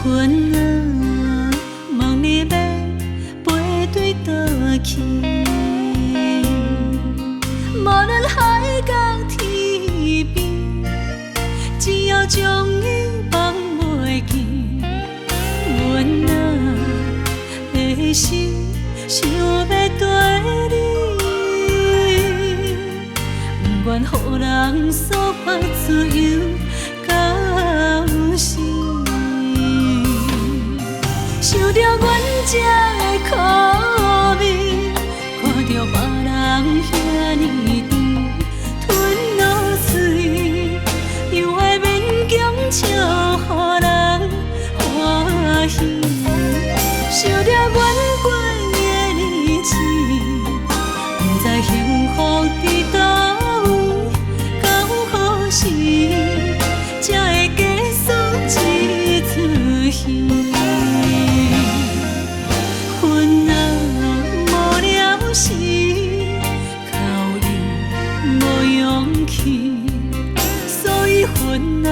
云啊，问你要飞对倒去？无论海角天边，只要将伊放袂记。阮啊的心想要跟你，不愿予人所拍自由到死。想着阮这的苦味，看着别人遐尼甜，吞落水，又爱勉强笑予人欢喜。想着阮过的日子，不知幸福伫倒位，到何时才会结束这出戏？云啊，无了时，哭伊无勇气，所以云啊，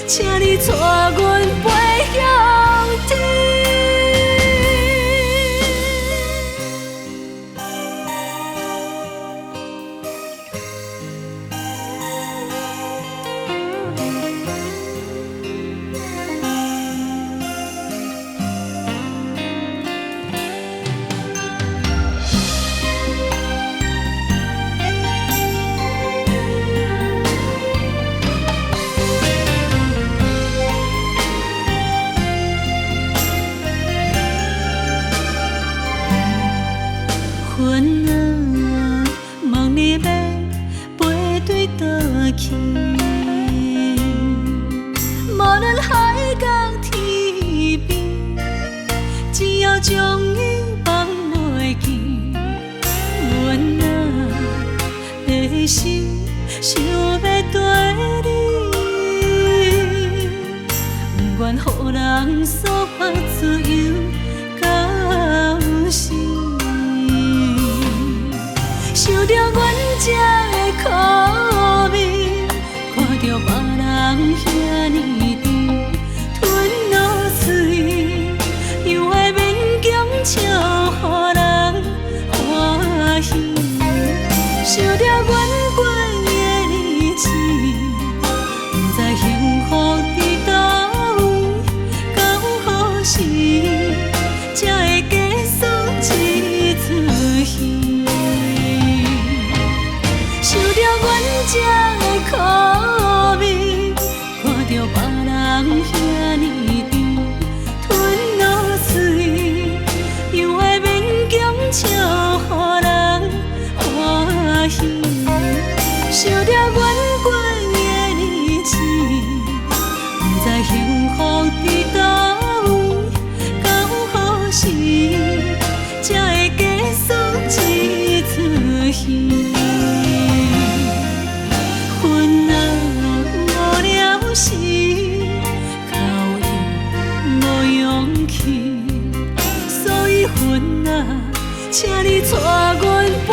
请你带阮飞向天。云啊，问你要飞对倒去？无论海角天边，只要将伊放袂记。阮啊的心想要跟你，不愿予人所拍自由到死。想着阮这的苦味，看着别人遐尼甜，吞落水，又爱勉强笑予人欢喜。想着阮过的日子，不知幸福伫倒位，到何时才会结束这出戏？想着阮这的苦味，看着别人遐尼甜，吞落水，又爱勉强笑予人欢喜。想着阮过的日子，不知幸福伫倒位，到何时才会结束这出戏？云啊，无了时，哭伊无勇气，所以云啊，请你带阮飞